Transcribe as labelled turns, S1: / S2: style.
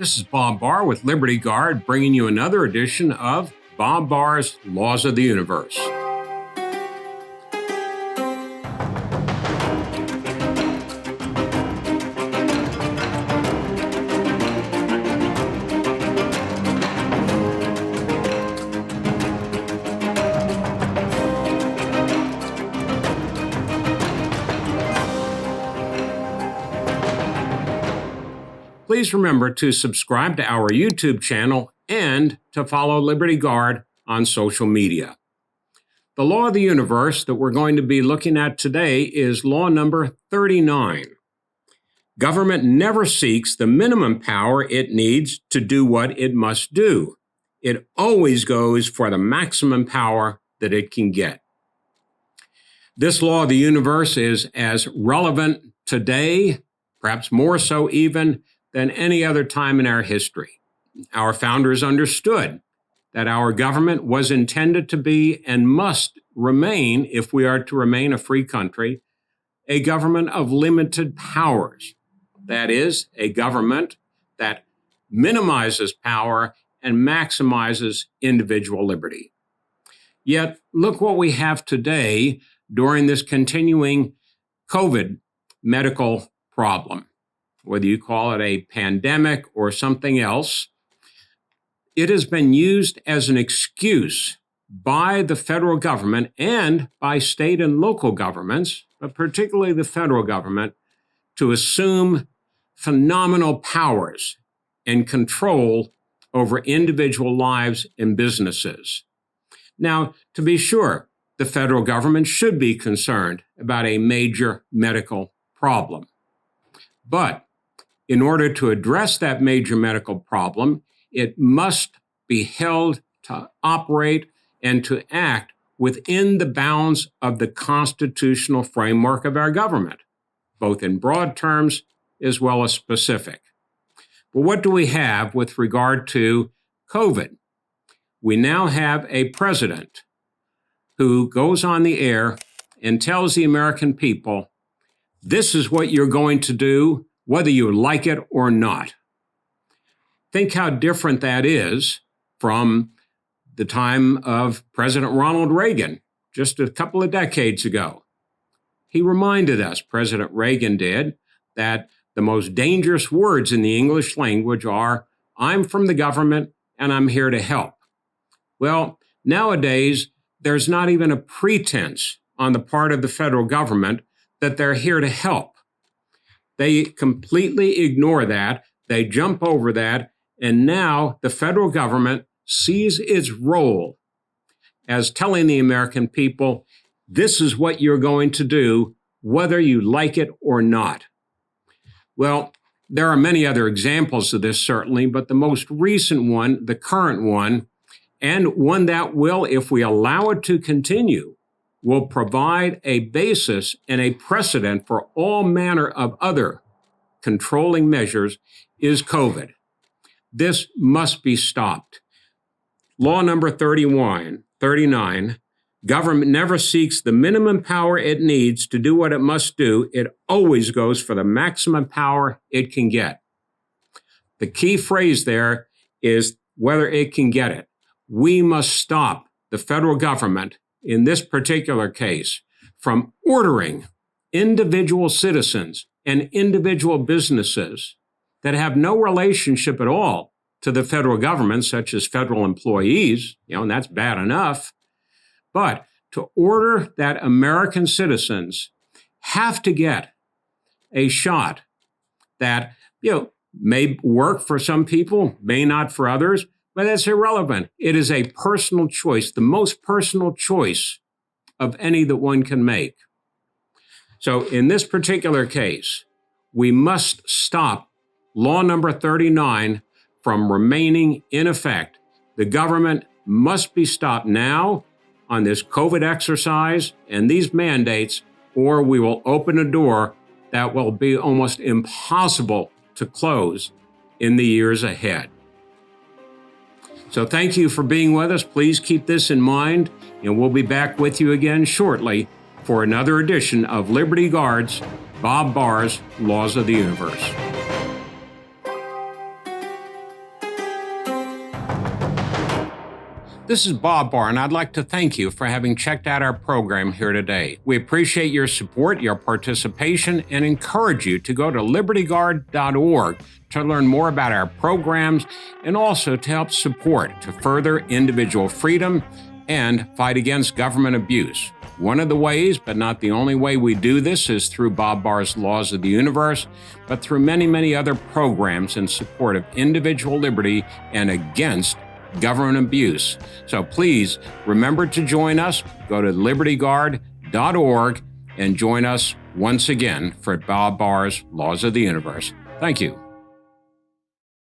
S1: This is Bob Barr with Liberty Guard, bringing you another edition of Bob Barr's Laws of the Universe. Please remember to subscribe to our YouTube channel and to follow Liberty Guard on social media. The law of the universe that we're going to be looking at today is law number 39. Government never seeks the minimum power it needs to do what it must do. It always goes for the maximum power that it can get. This law of the universe is as relevant today, perhaps more so even, than any other time in our history. Our founders understood that our government was intended to be and must remain, if we are to remain a free country, a government of limited powers. That is, a government that minimizes power and maximizes individual liberty. Yet, look what we have today during this continuing COVID medical problem. Whether you call it a pandemic or something else, it has been used as an excuse by the federal government and by state and local governments, but particularly the federal government, to assume phenomenal powers and control over individual lives and businesses. Now, to be sure, the federal government should be concerned about a major medical problem. But in order to address that major medical problem, it must be held to operate and to act within the bounds of the constitutional framework of our government, both in broad terms as well as specific. But what do we have with regard to COVID? We now have a president who goes on the air and tells the American people, this is what you're going to do, whether you like it or not. Think how different that is from the time of President Ronald Reagan, just a couple of decades ago. He reminded us, President Reagan did, that the most dangerous words in the English language are, I'm from the government and I'm here to help. Well, nowadays, there's not even a pretense on the part of the federal government that they're here to help. They completely ignore that. They jump over that. And now the federal government sees its role as telling the American people, this is what you're going to do, whether you like it or not. Well, there are many other examples of this, certainly, but the most recent one, the current one, and one that will, if we allow it to continue, will provide a basis and a precedent for all manner of other controlling measures, is COVID. This must be stopped. Law number 39, government never seeks the minimum power it needs to do what it must do. It always goes for the maximum power it can get. The key phrase there is whether it can get it. We must stop the federal government, in this particular case, from ordering individual citizens and individual businesses that have no relationship at all to the federal government, such as federal employees, and that's bad enough, but to order that American citizens have to get a shot that, may work for some people, may not for others, but that's irrelevant. It is a personal choice, the most personal choice of any that one can make. So in this particular case, we must stop law number 39 from remaining in effect. The government must be stopped now on this COVID exercise and these mandates, or we will open a door that will be almost impossible to close in the years ahead. So thank you for being with us. Please keep this in mind, and we'll be back with you again shortly for another edition of Liberty Guard's Bob Barr's Laws of the Universe. This is Bob Barr, and I'd like to thank you for having checked out our program here today. We appreciate your support, your participation, and encourage you to go to libertyguard.org to learn more about our programs and also to help support to further individual freedom and fight against government abuse. One of the ways, but not the only way we do this, is through Bob Barr's Laws of the Universe, but through many, many other programs in support of individual liberty and against government abuse. So please remember to join us. Go to libertyguard.org and join us once again for Bob Barr's Laws of the Universe. Thank you.